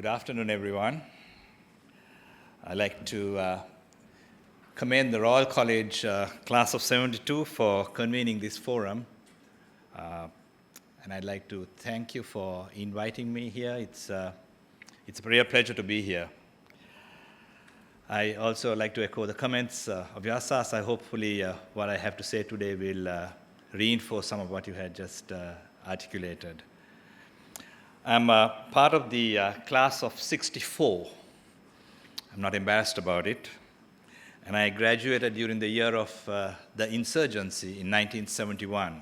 Good afternoon, everyone. I'd like to commend the Royal College class of 72 for convening this forum. And I'd like to thank you for inviting me here. It's a real pleasure to be here. I also like to echo the comments of Yasas. Hopefully what I have to say today will reinforce some of what you had just articulated. I'm part of the class of 64. I'm not embarrassed about it. And I graduated during the year of the insurgency in 1971.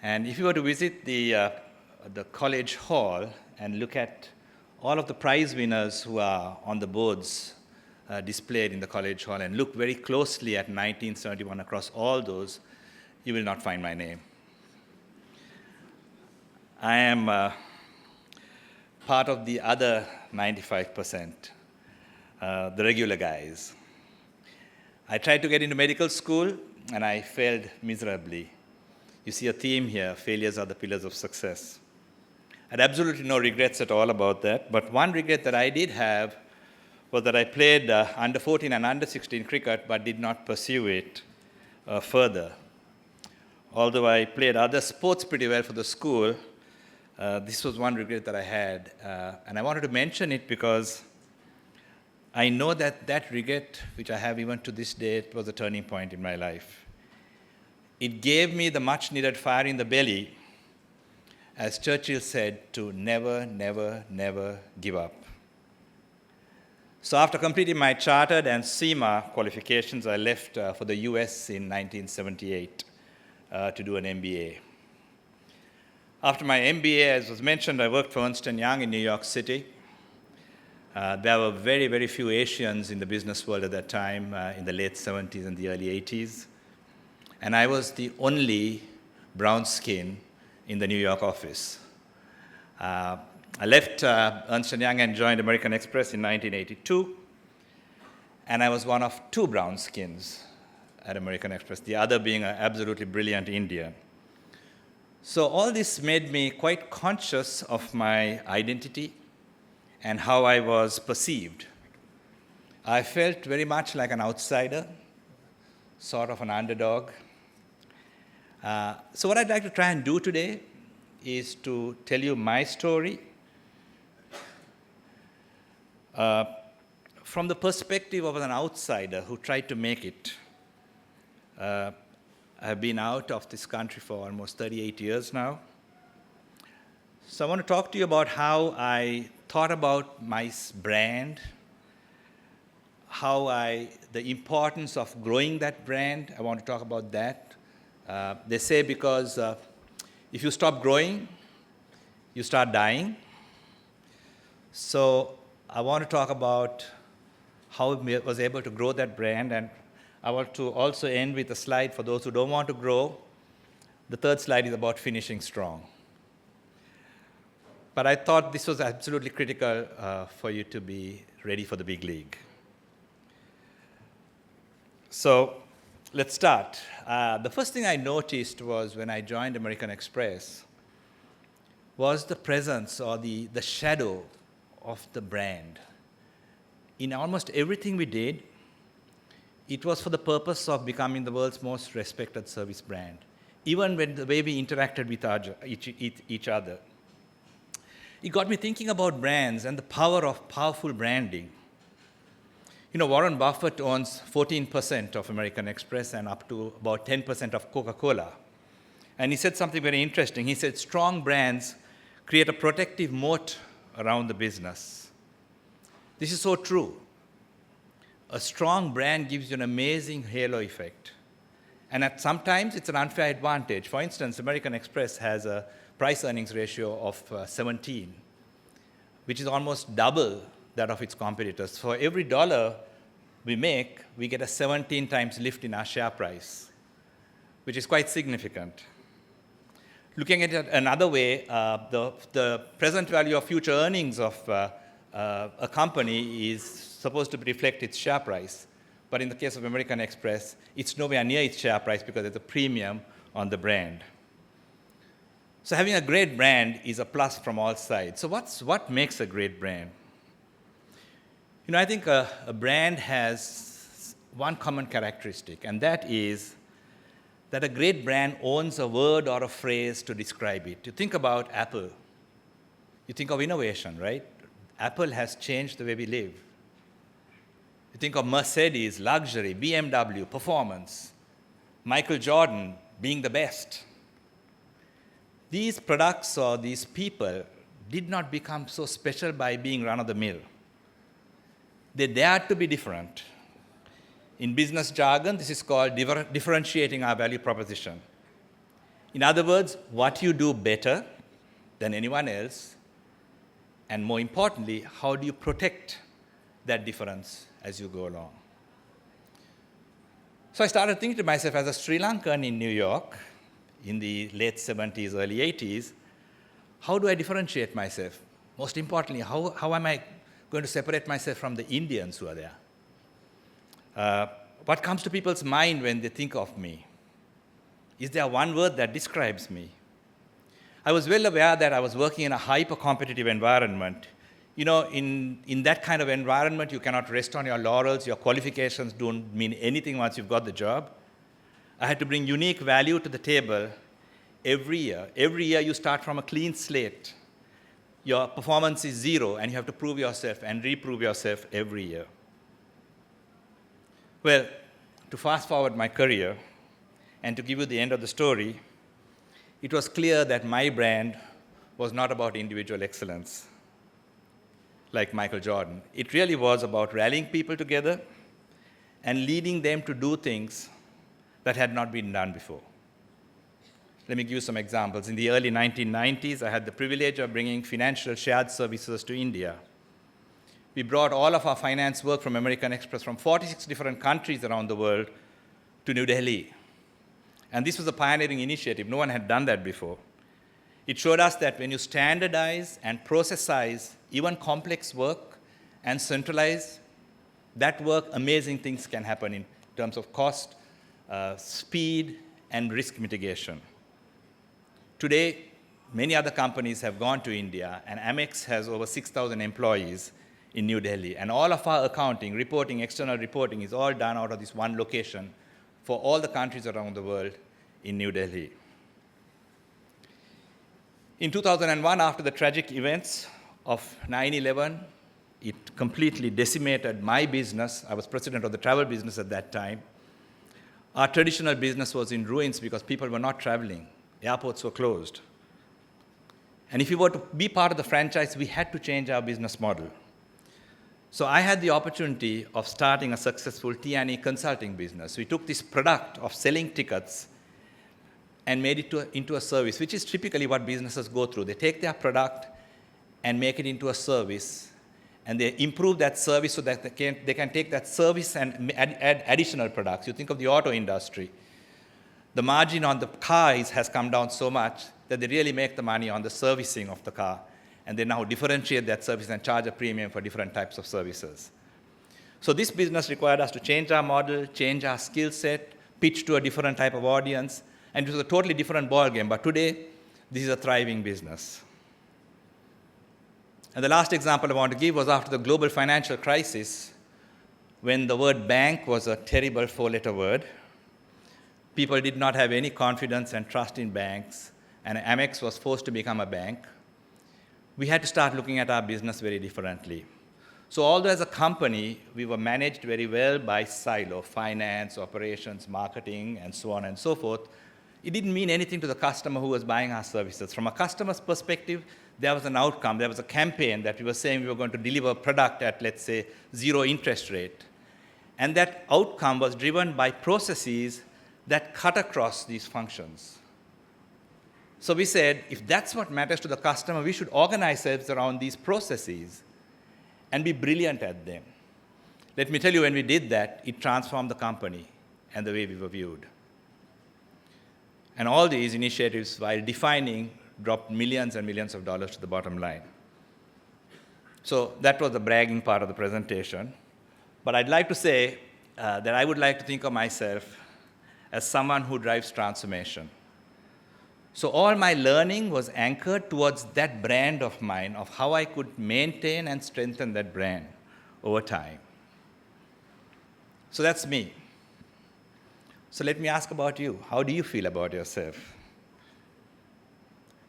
And if you were to visit the college hall and look at all of the prize winners who are on the boards displayed in the college hall and look very closely at 1971 across all those, you will not find my name. I am part of the other 95%, the regular guys. I tried to get into medical school, and I failed miserably. You see a theme here: failures are the pillars of success. I had absolutely no regrets at all about that, but one regret that I did have was that I played under 14 and under 16 cricket, but did not pursue it further. Although I played other sports pretty well for the school, this was one regret that I had, and I wanted to mention it because I know that that regret, which I have even to this day, was a turning point in my life. It gave me the much-needed fire in the belly, as Churchill said, to never, never, never give up. So after completing my chartered and CIMA qualifications, I left for the US in 1978 to do an MBA. After my MBA, as was mentioned, I worked for Ernst & Young in New York City. There were very, very few Asians in the business world at that time, in the late 70s and the early 80s. And I was the only brown skin in the New York office. I left Ernst & Young and joined American Express in 1982. And I was one of two brown skins at American Express, the other being an absolutely brilliant Indian. So all this made me quite conscious of my identity and how I was perceived. I felt very much like an outsider, sort of an underdog. So what I'd like to try and do today is to tell you my story from the perspective of an outsider who tried to make it. I've been out of this country for almost 38 years now. So I want to talk to you about how I thought about my brand, the importance of growing that brand. I want to talk about that. They say because if you stop growing, you start dying. So I want to talk about how I was able to grow that brand, and I want to also end with a slide for those who don't want to grow. The third slide is about finishing strong. But I thought this was absolutely critical for you to be ready for the big league. So let's start. The first thing I noticed was when I joined American Express was the presence or the shadow of the brand. In almost everything we did, it was for the purpose of becoming the world's most respected service brand, even when the way we interacted with each other. It got me thinking about brands and the power of powerful branding. You know, Warren Buffett owns 14% of American Express and up to about 10% of Coca-Cola. And he said something very interesting. He said, strong brands create a protective moat around the business. This is so true. A strong brand gives you an amazing halo effect. And sometimes it's an unfair advantage. For instance, American Express has a price-earnings ratio of 17, which is almost double that of its competitors. For every dollar we make, we get a 17 times lift in our share price, which is quite significant. Looking at it another way, the present value of future earnings of a company is supposed to reflect its share price. But in the case of American Express, it's nowhere near its share price because there's a premium on the brand. So having a great brand is a plus from all sides. So what makes a great brand? I think a brand has one common characteristic, and that is that a great brand owns a word or a phrase to describe it. You think about Apple. You think of innovation, right? Apple has changed the way we live. You think of Mercedes, luxury, BMW, performance, Michael Jordan being the best. These products or these people did not become so special by being run-of-the-mill. They dared to be different. In business jargon, this is called differentiating our value proposition. In other words, what you do better than anyone else, and more importantly, how do you protect that difference as you go along? So I started thinking to myself, as a Sri Lankan in New York in the late 70s, early 80s, how do I differentiate myself? Most importantly, how am I going to separate myself from the Indians who are there? What comes to people's mind when they think of me? Is there one word that describes me? I was well aware that I was working in a hyper-competitive environment. In that kind of environment, you cannot rest on your laurels. Your qualifications don't mean anything once you've got the job. I had to bring unique value to the table every year. Every year, you start from a clean slate. Your performance is zero, and you have to prove yourself and reprove yourself every year. Well, to fast forward my career and to give you the end of the story, it was clear that my brand was not about individual excellence, like Michael Jordan. It really was about rallying people together and leading them to do things that had not been done before. Let me give you some examples. In the early 1990s, I had the privilege of bringing financial shared services to India. We brought all of our finance work from American Express from 46 different countries around the world to New Delhi. And this was a pioneering initiative. No one had done that before. It showed us that when you standardize and processize even complex work and centralize that work, amazing things can happen in terms of cost, speed, and risk mitigation. Today, many other companies have gone to India, and Amex has over 6,000 employees in New Delhi. And all of our accounting, reporting, external reporting is all done out of this one location for all the countries around the world in New Delhi. In 2001, after the tragic events of 9/11, it completely decimated my business. I was president of the travel business at that time. Our traditional business was in ruins because people were not traveling. Airports were closed. And if we were to be part of the franchise, we had to change our business model. So I had the opportunity of starting a successful T&E consulting business. We took this product of selling tickets and made it into a service, which is typically what businesses go through. They take their product and make it into a service, and they improve that service so that they can take that service and add additional products. You think of the auto industry. The margin on the car has come down so much that they really make the money on the servicing of the car, and they now differentiate that service and charge a premium for different types of services. So this business required us to change our model, change our skill set, pitch to a different type of audience, and it was a totally different ballgame. But today, this is a thriving business. And the last example I want to give was after the global financial crisis, when the word bank was a terrible four-letter word. People did not have any confidence and trust in banks, and Amex was forced to become a bank. We had to start looking at our business very differently. So although as a company, we were managed very well by silo, finance, operations, marketing, and so on and so forth, it didn't mean anything to the customer who was buying our services. From a customer's perspective, there was an outcome. There was a campaign that we were saying we were going to deliver a product at, let's say, 0 interest rate. And that outcome was driven by processes that cut across these functions. So we said, if that's what matters to the customer, we should organize ourselves around these processes and be brilliant at them. Let me tell you, when we did that, it transformed the company and the way we were viewed. And all these initiatives, while defining, dropped millions and millions of dollars to the bottom line. So that was the bragging part of the presentation. But I'd like to say that I would like to think of myself as someone who drives transformation. So all my learning was anchored towards that brand of mine, of how I could maintain and strengthen that brand over time. So that's me. So let me ask about you. How do you feel about yourself?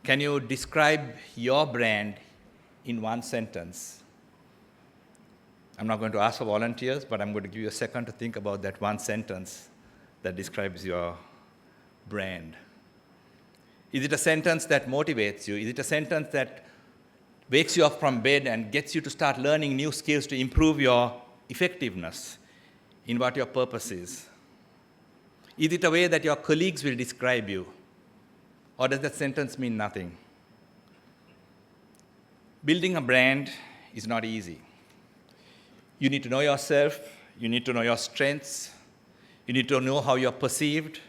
Can you describe your brand in one sentence? I'm not going to ask for volunteers, but I'm going to give you a second to think about that one sentence that describes your brand. Is it a sentence that motivates you? Is it a sentence that wakes you up from bed and gets you to start learning new skills to improve your effectiveness in what your purpose is? Is it a way that your colleagues will describe you? Or does that sentence mean nothing? Building a brand is not easy. You need to know yourself. You need to know your strengths. You need to know how you're perceived.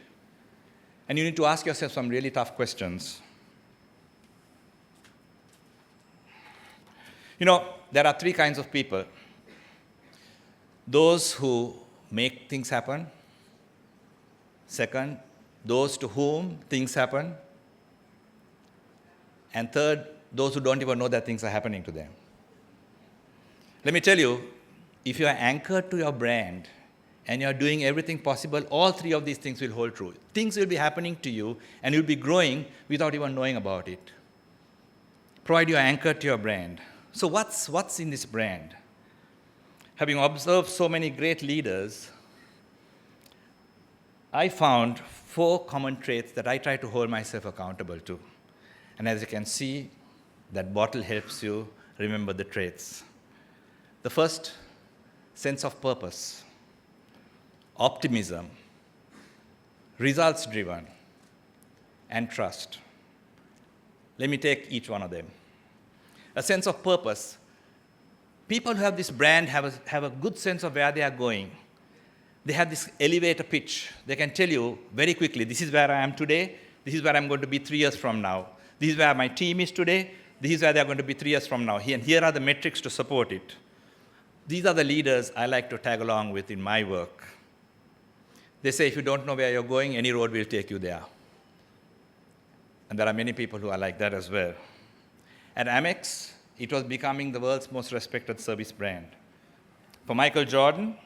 And you need to ask yourself some really tough questions. There are three kinds of people. Those who make things happen. Second, those to whom things happen. And third, those who don't even know that things are happening to them. Let me tell you, if you are anchored to your brand, and you're doing everything possible, all three of these things will hold true. Things will be happening to you, and you'll be growing without even knowing about it. Provided you're anchored to your brand. So what's in this brand? Having observed so many great leaders, I found 4 common traits that I try to hold myself accountable to. And as you can see, that bottle helps you remember the traits. The first, sense of purpose. Optimism, results-driven, and trust. Let me take each one of them. A sense of purpose. People who have this brand have a good sense of where they are going. They have this elevator pitch. They can tell you very quickly, this is where I am today, this is where I'm going to be 3 years from now. This is where my team is today, this is where they're going to be 3 years from now. And here are the metrics to support it. These are the leaders I like to tag along with in my work. They say if you don't know where you're going, any road will take you there. And there are many people who are like that as well. At Amex, it was becoming the world's most respected service brand. For Michael Jordan,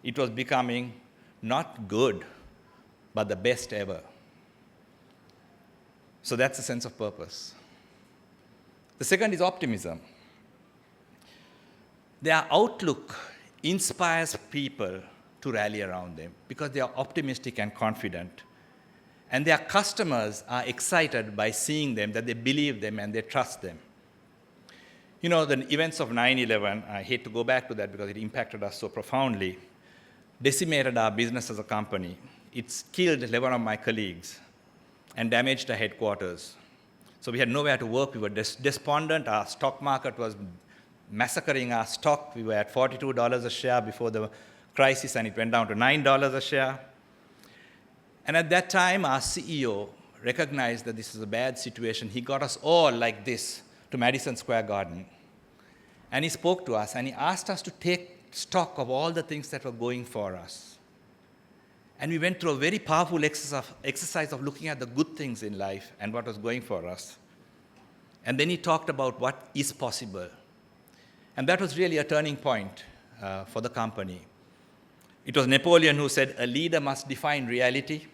it was becoming not good, but the best ever. So that's a sense of purpose. The second is optimism. Their outlook inspires people to rally around them because they are optimistic and confident. And their customers are excited by seeing them, that they believe them and they trust them. The events of 9/11, I hate to go back to that because it impacted us so profoundly, decimated our business as a company. It's killed 11 of my colleagues and damaged our headquarters. So we had nowhere to work. We were despondent. Our stock market was massacring our stock. We were at $42 a share before the crisis, and it went down to $9 a share. And at that time, our CEO recognized that this is a bad situation. He got us all like this to Madison Square Garden. And he spoke to us, and he asked us to take stock of all the things that were going for us. And we went through a very powerful exercise of looking at the good things in life and what was going for us. And then he talked about what is possible. And that was really a turning point for the company. It was Napoleon who said, a leader must define reality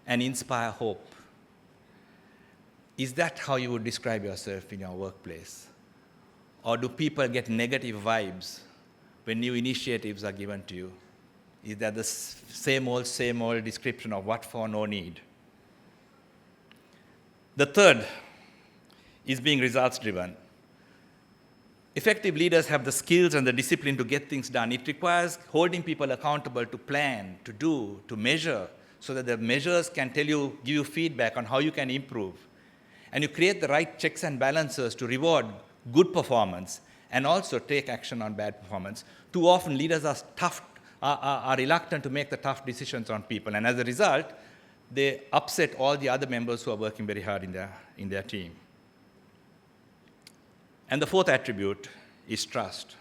and inspire hope. Is that how you would describe yourself in your workplace? Or do people get negative vibes when new initiatives are given to you? Is that the same old description of what for, no need? The third is being results-driven. Effective leaders have the skills and the discipline to get things done. It requires holding people accountable to plan, to do, to measure, so that the measures can give you feedback on how you can improve. And you create the right checks and balances to reward good performance and also take action on bad performance. Too often, leaders are reluctant to make the tough decisions on people. And as a result, they upset all the other members who are working very hard in their team. And the fourth attribute is trust.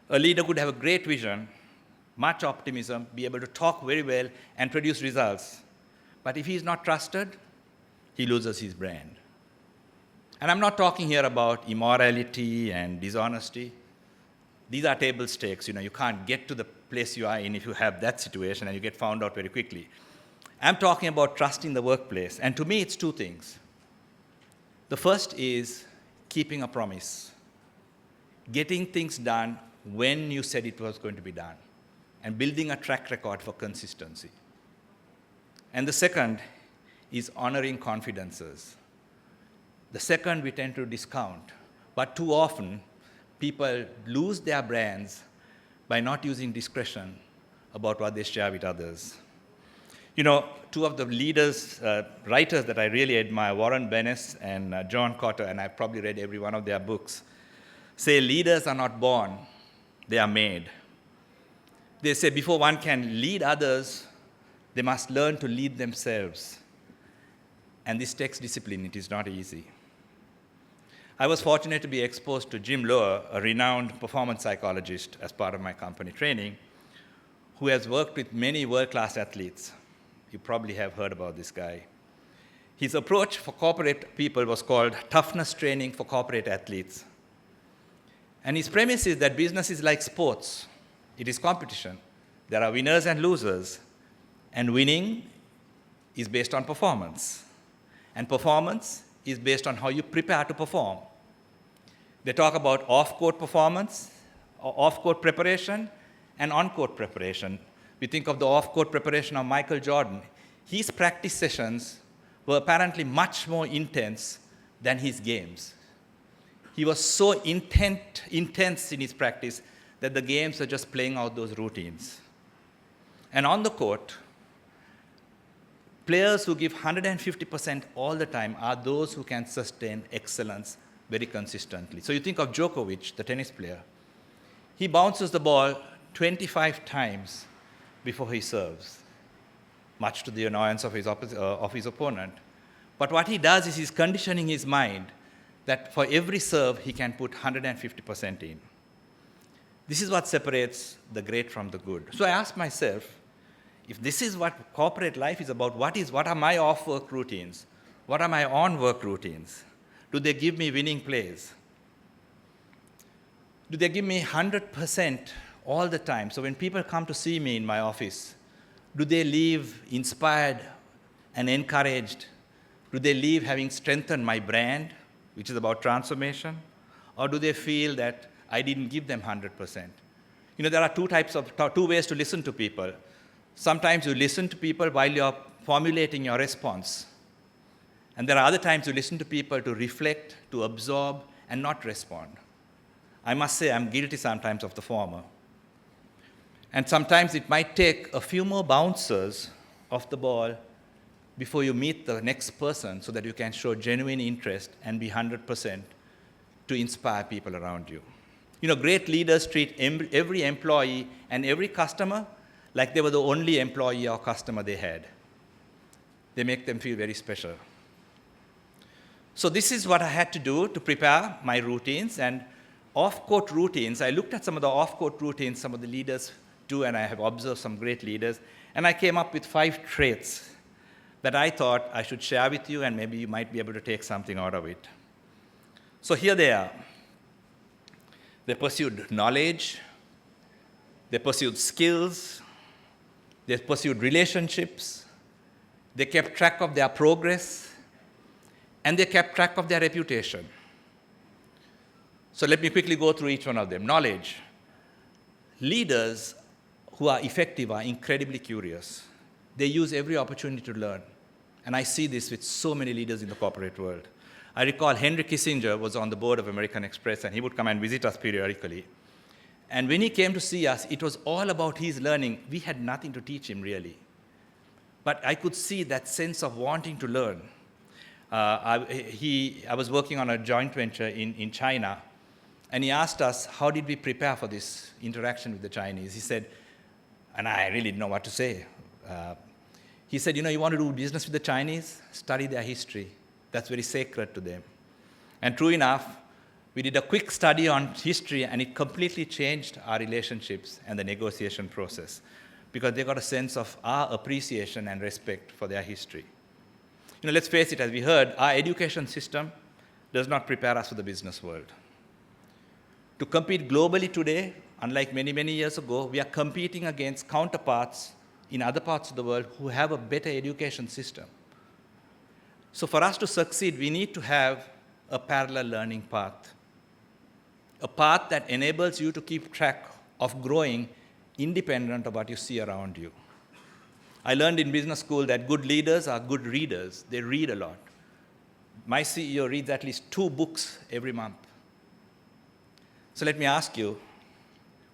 A leader could have a great vision, much optimism, be able to talk very well, and produce results. But if he is not trusted, he loses his brand. And I'm not talking here about immorality and dishonesty. These are table stakes. You can't get to the place you are in if you have that situation and you get found out very quickly. I'm talking about trust in the workplace. And to me, it's two things. The first is keeping a promise, getting things done when you said it was going to be done, and building a track record for consistency. And the second is honoring confidences. The second we tend to discount, but too often people lose their brands by not using discretion about what they share with others. Two of the leaders, writers that I really admire, Warren Bennis and John Cotter, and I've probably read every one of their books, say leaders are not born, they are made. They say before one can lead others, they must learn to lead themselves. And this takes discipline. It is not easy. I was fortunate to be exposed to Jim Loehr, a renowned performance psychologist, as part of my company training, who has worked with many world-class athletes. You probably have heard about this guy. His approach for corporate people was called toughness training for corporate athletes. And his premise is that business is like sports. It is competition. There are winners and losers. And winning is based on performance. And performance is based on how you prepare to perform. They talk about off-court performance, or off-court preparation, and on-court preparation. We think of the off-court preparation of Michael Jordan. His practice sessions were apparently much more intense than his games. He was so intense in his practice that the games were just playing out those routines. And on the court, players who give 150% all the time are those who can sustain excellence very consistently. So you think of Djokovic, the tennis player. He bounces the ball 25 times before he serves, much to the annoyance of his opponent. But what he does is he's conditioning his mind that for every serve, he can put 150% in. This is what separates the great from the good. So I asked myself, if this is what corporate life is about, what are my off-work routines? What are my on-work routines? Do they give me winning plays? Do they give me 100% all the time? So when people come to see me in my office, do they leave inspired and encouraged? Do they leave having strengthened my brand, which is about transformation? Or do they feel that I didn't give them 100%? There are two ways to listen to people. Sometimes you listen to people while you're formulating your response. And there are other times you listen to people to reflect, to absorb, and not respond. I must say I'm guilty sometimes of the former. And sometimes it might take a few more bouncers off the ball before you meet the next person so that you can show genuine interest and be 100% to inspire people around you. Great leaders treat every employee and every customer like they were the only employee or customer they had. They make them feel very special. So this is what I had to do to prepare my routines. And off-court routines, I looked at some of the off-court routines some of the leaders do, and I have observed some great leaders. And I came up with 5 traits that I thought I should share with you, and maybe you might be able to take something out of it. So here they are. They pursued knowledge. They pursued skills. They pursued relationships. They kept track of their progress. And they kept track of their reputation. So let me quickly go through each one of them. Knowledge. Leaders who are effective are incredibly curious. They use every opportunity to learn. And I see this with so many leaders in the corporate world. I recall Henry Kissinger was on the board of American Express, and he would come and visit us periodically. And when he came to see us, it was all about his learning. We had nothing to teach him, really. But I could see that sense of wanting to learn. I was working on a joint venture in China, and he asked us, how did we prepare for this interaction with the Chinese? He said, and I really didn't know what to say. He said, you want to do business with the Chinese? Study their history. That's very sacred to them. And true enough, we did a quick study on history, and it completely changed our relationships and the negotiation process, because they got a sense of our appreciation and respect for their history. Let's face it, as we heard, our education system does not prepare us for the business world. To compete globally today, unlike many, many years ago, we are competing against counterparts in other parts of the world who have a better education system. So for us to succeed, we need to have a parallel learning path, a path that enables you to keep track of growing independent of what you see around you. I learned in business school that good leaders are good readers. They read a lot. My CEO reads at least 2 books every month. So let me ask you,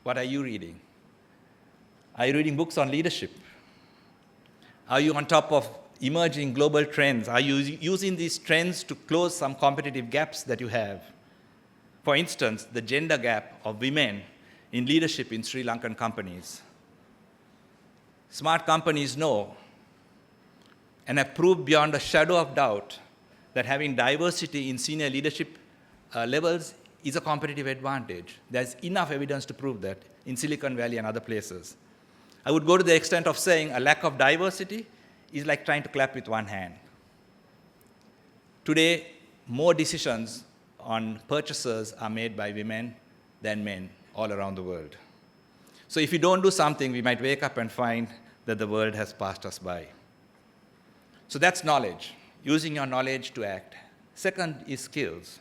what are you reading? Are you reading books on leadership? Are you on top of emerging global trends? Are you using these trends to close some competitive gaps that you have? For instance, the gender gap of women in leadership in Sri Lankan companies. Smart companies know and have proved beyond a shadow of doubt that having diversity in senior leadership levels is a competitive advantage. There's enough evidence to prove that in Silicon Valley and other places. I would go to the extent of saying a lack of diversity is like trying to clap with one hand. Today, more decisions on purchases are made by women than men all around the world. So if we don't do something, we might wake up and find that the world has passed us by. So that's knowledge, using your knowledge to act. Second is skills.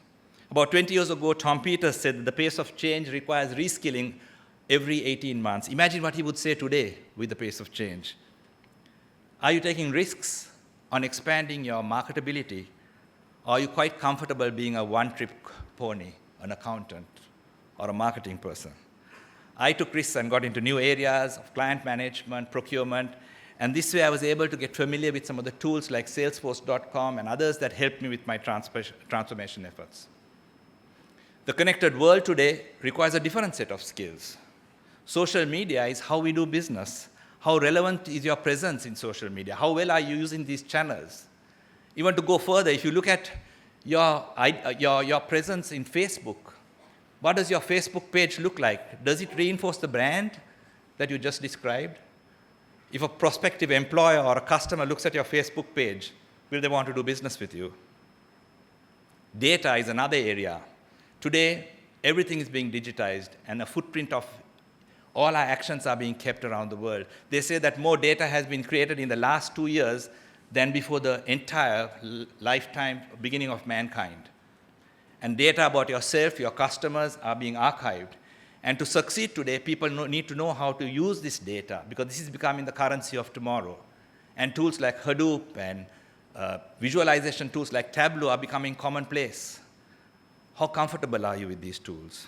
About 20 years ago, Tom Peters said that the pace of change requires reskilling every 18 months. Imagine what he would say today with the pace of change. Are you taking risks on expanding your marketability, or are you quite comfortable being a one-trick pony, an accountant, or a marketing person? I took risks and got into new areas of client management, procurement, and this way I was able to get familiar with some of the tools like Salesforce.com and others that helped me with my transformation efforts. The connected world today requires a different set of skills. Social media is how we do business. How relevant is your presence in social media? How well are you using these channels? Even to go further, if you look at your presence in Facebook, what does your Facebook page look like? Does it reinforce the brand that you just described? If a prospective employer or a customer looks at your Facebook page, will they want to do business with you? Data is another area. Today, everything is being digitized, and a footprint of all our actions are being kept around the world. They say that more data has been created in the last 2 years than before the entire lifetime, beginning of mankind. And data about yourself, your customers, are being archived. And to succeed today, people need to know how to use this data, because this is becoming the currency of tomorrow. And tools like Hadoop and visualization tools like Tableau are becoming commonplace. How comfortable are you with these tools?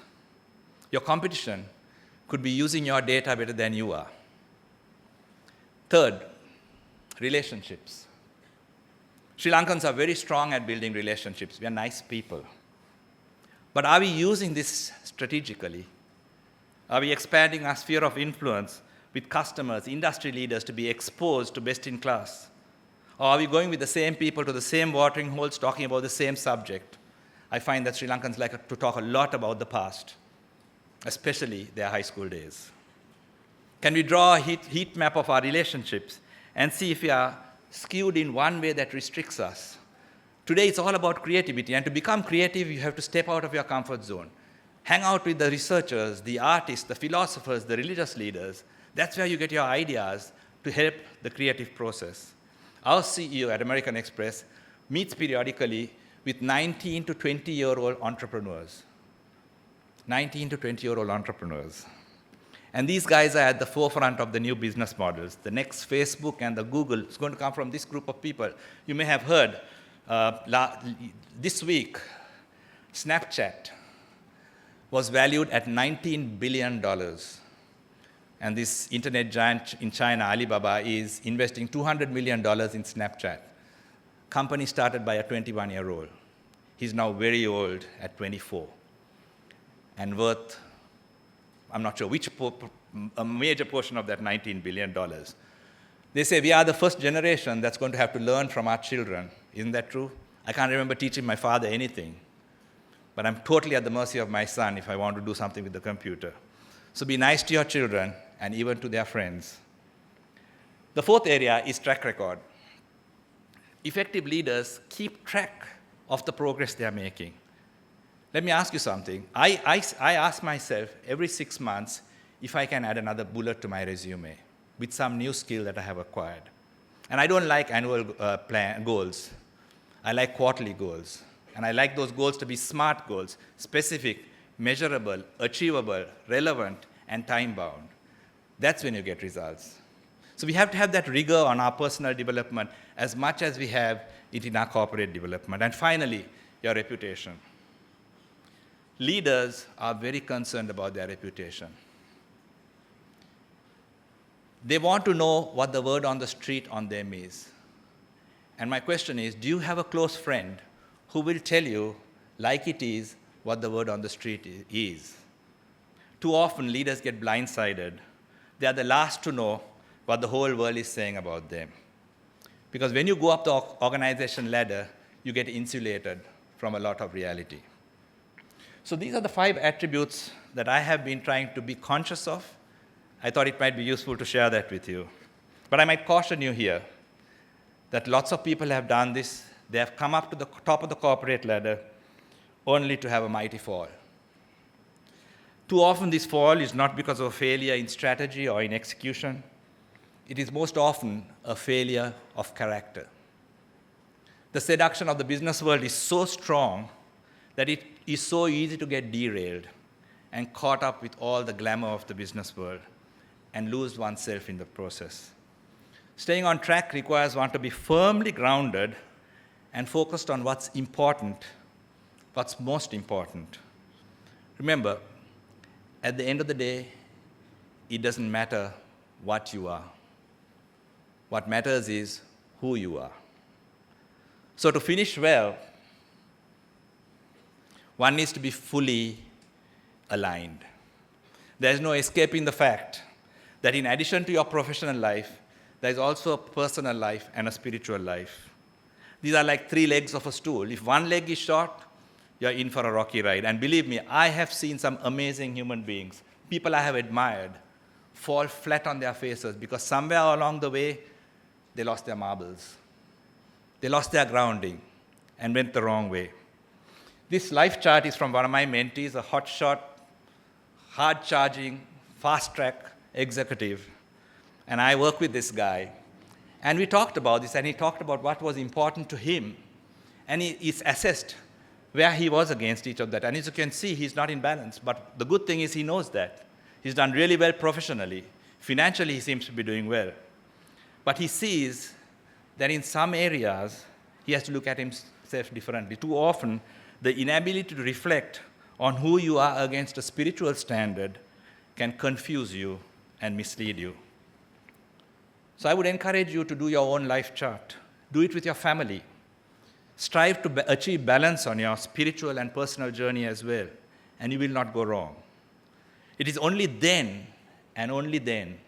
Your competition could be using your data better than you are. Third, relationships. Sri Lankans are very strong at building relationships. We are nice people. But are we using this strategically? Are we expanding our sphere of influence with customers, industry leaders, to be exposed to best in class? Or are we going with the same people to the same watering holes, talking about the same subject? I find that Sri Lankans like to talk a lot about the past, especially their high school days. Can we draw a heat map of our relationships and see if we are skewed in one way that restricts us? Today, it's all about creativity, and to become creative, you have to step out of your comfort zone. Hang out with the researchers, the artists, the philosophers, the religious leaders. That's where you get your ideas to help the creative process. Our CEO at American Express meets periodically with 19 to 20-year-old entrepreneurs. 19 to 20-year-old entrepreneurs. And these guys are at the forefront of the new business models. The next Facebook and the Google is going to come from this group of people. You may have heard this week, Snapchat was valued at $19 billion. And this internet giant in China, Alibaba, is investing $200 million in Snapchat. Company started by a 21-year-old. He's now very old at 24. And worth, I'm not sure which, a major portion of that $19 billion. They say we are the first generation that's going to have to learn from our children. Isn't that true? I can't remember teaching my father anything. But I'm totally at the mercy of my son if I want to do something with the computer. So be nice to your children and even to their friends. The fourth area is track record. effective leaders keep track of the progress they are making. Let me ask you something. I ask myself every 6 months if I can add another bullet to my resume with some new skill that I have acquired. And I don't like annual goals. I like quarterly goals. And I like those goals to be SMART goals, specific, measurable, achievable, relevant, and time-bound. That's when you get results. So we have to have that rigor on our personal development as much as we have it in our corporate development. And finally, your reputation. Leaders are very concerned about their reputation. They want to know what the word on the street on them is. And my question is, do you have a close friend who will tell you, like it is, what the word on the street is? Too often, leaders get blindsided. They are the last to know what the whole world is saying about them. Because when you go up the organization ladder, you get insulated from a lot of reality. So these are the 5 attributes that I have been trying to be conscious of. I thought it might be useful to share that with you. But I might caution you here that lots of people have done this. They have come up to the top of the corporate ladder only to have a mighty fall. Too often this fall is not because of a failure in strategy or in execution. It is most often a failure of character. The seduction of the business world is so strong that it is so easy to get derailed and caught up with all the glamour of the business world and lose oneself in the process. Staying on track requires one to be firmly grounded and focused on what's important, what's most important. Remember, at the end of the day, it doesn't matter what you are. What matters is who you are. So to finish well, one needs to be fully aligned. There is no escaping the fact that in addition to your professional life, there is also a personal life and a spiritual life. These are like 3 legs of a stool. If one leg is short, you're in for a rocky ride. And believe me, I have seen some amazing human beings, people I have admired, fall flat on their faces because somewhere along the way, they lost their marbles. They lost their grounding and went the wrong way. This life chart is from one of my mentees, a hotshot, hard-charging, fast-track executive. And I work with this guy. And we talked about this, and he talked about what was important to him. And he assessed where he was against each of that. And as you can see, he's not in balance. But the good thing is he knows that. He's done really well professionally. Financially, he seems to be doing well. But he sees that in some areas, he has to look at himself differently. Too often, the inability to reflect on who you are against a spiritual standard can confuse you and mislead you. So I would encourage you to do your own life chart. Do it with your family. Strive to achieve balance on your spiritual and personal journey as well, and you will not go wrong. It is only then, and only then,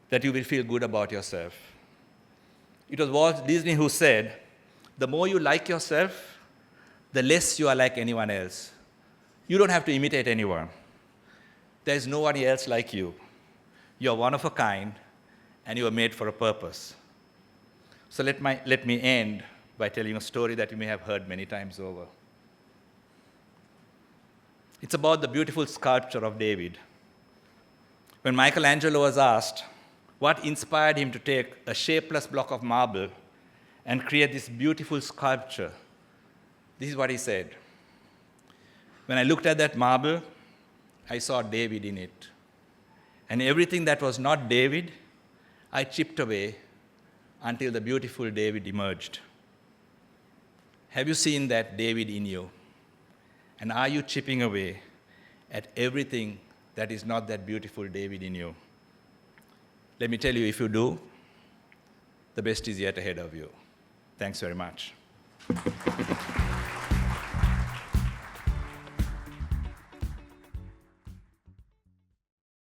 that you will feel good about yourself. It was Walt Disney who said, the more you like yourself, the less you are like anyone else. You don't have to imitate anyone. There is nobody else like you. You are one of a kind, and you are made for a purpose. So let me end by telling a story that you may have heard many times over. It's about the beautiful sculpture of David. When Michelangelo was asked what inspired him to take a shapeless block of marble and create this beautiful sculpture, this is what he said. When I looked at that marble, I saw David in it. And everything that was not David, I chipped away until the beautiful David emerged. Have you seen that David in you? And are you chipping away at everything that is not that beautiful David in you? Let me tell you, if you do, the best is yet ahead of you. Thanks very much.